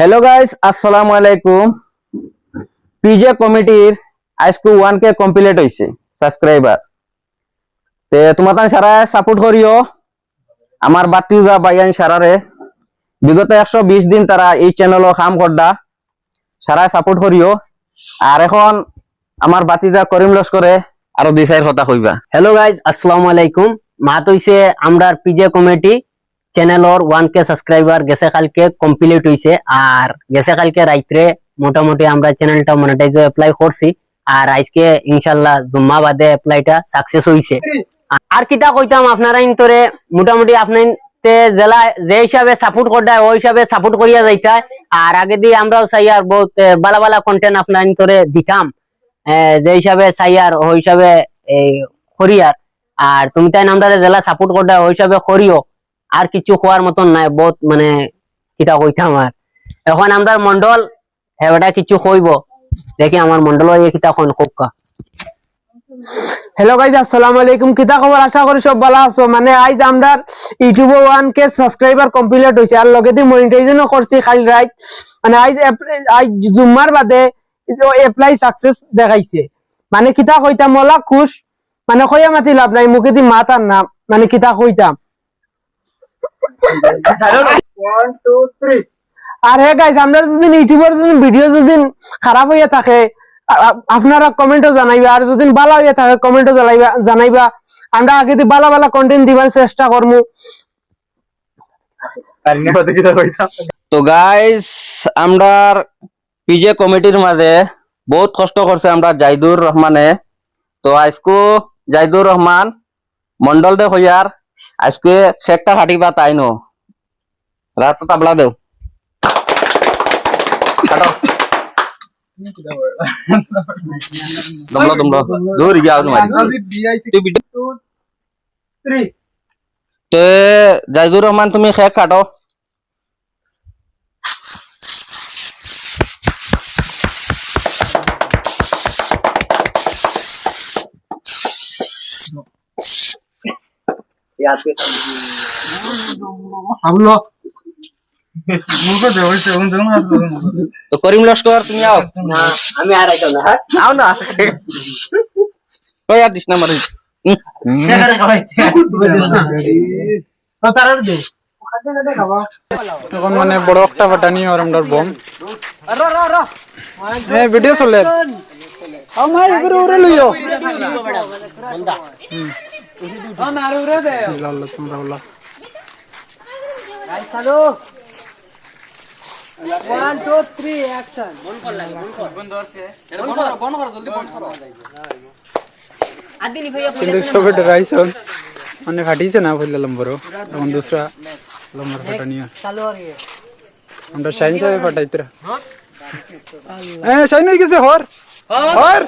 Hello guys अस्सलाम वालेकुम। पीजे कमिटीर आजको 1K कम्प्लीट হইছে সাবস্ক্রাইবার তে তোমাদের সারা সাপোর্ট করিও আমার বাতিজা ভাইয়ান সারারে বিগত 120 দিন তারা এই চ্যানেলও কাম করদা সারা সাপোর্ট করিও আর এখন আমার বাতিজা করিম লস্করে আরো দুই চার কথা কইবা। हेलो गाइज अस्सलाम वालेकुम। मात হইছে আমরার পিজে কমিটি চ্যানেলর 1K সাবস্ক্রাইবার গেছে কালকে কমপ্লিট হইছে আর গেছে কালকে রাইতে মোটামুটি আমরা চ্যানেলটা মনিটাইজ অ্যাপ্লাই করছি আর আজকে ইনশাআল্লাহ জুম্মা বাদে অ্যাপ্লাইটা সাকসেস হইছে। আর কিটা কইতাম আপনারা ইনতরে মোটামুটি আপনাইতে জেলা যে হিসাবে সাপোর্ট করদা ওই হিসাবে সাপোর্ট করিয়া যাইতা আর আগে দিয়ে আমরাও চাই আর বহুত ভালো ভালো কন্টেন্ট আপনারা ইনতরে দিতাম যে হিসাবে চাই আর ওই হিসাবে করিয়ার আর তুমি তাই আমরা জেলা সাপোর্ট করদা ওই হিসাবে করিও আর কিছু খোয়ার মতন নাই বহুত মানে কিটা কইতাম আর এখন আমরা মন্ডল হেটা কিছু কইব দেখি আমার মন্ডল ওই কিটা কোন কোকা। हेलो गाइस अस्सलाम वालेकुम। किता खबर आशा करी सब ভালো আছো। মানে আইজ আমরা ইউটিউবে 1K সাবস্ক্রাইবার কমপ্লিট হইছে আর লগে দি মনিটাইজেশনও করছি কাল রাত। মানে আইজ জুম্মার বাদে অ্যাপ্লাই সাকসেস দেখাইছে। মানে কিতা কইতাম মোলা খুশ মানে কইয়া মাতি লাভ নাই মুখে দি মাতার না মানে কিতা কইতাম 1 2 3 আর হে গাইস আমরা যদি ইউটিউবের যদি ভিডিও যদি খারাপ হইয়া থাকে আপনারা কমেন্টও জানাইবা আর যদি ভালো হইয়া থাকে কমেন্টও জানাইবা আমরা আগে দি ভালো ভালো কন্টেন্ট দিবার চেষ্টা করমু। তো গাইস আমরার পিজে কমিটির মাঝে বহুত কষ্ট করছে আমরা জাইদুর রহমানে। তো আজকো জাইদুর রহমান মন্ডল দে হইয়ার আজকে খেকটা খাটিবা তাই নো রাত তাবলা দেও কাটো দমলো দূর গিয়া মারি তে জাইদুর রহমান তুমি খেক কাটো। তো করিম লস্কর তুমি আও না আমি আর আইতাম না আও না কই আর দিস না মারি এখন মানে বড় একটা বাটানি আর আমরা বম ভিডিও চলে আমাই উপরে উড়ে লইও আমার উড়ে দে আল্লাহ তোমরা বলা গাইস হ্যালো 1 2 3 অ্যাকশন বন্ধ কর লাগে বন্ধ করছে বন্ধ কর জলদি বন্ধ করো আদিনি ভাইয়া কিন্তু সবে ডরাইছন মানে ফাটিছে না বললে লম্বর এখন दूसरा লম্বর ফাটানি চালু আর আমরা শাইন যাবে ফাটাইতরা শাইন হই গেছে হর হর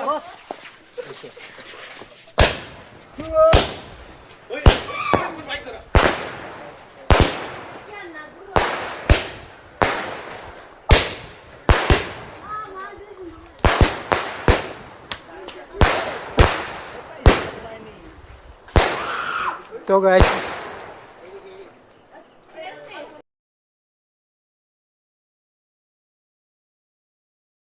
तो गाइस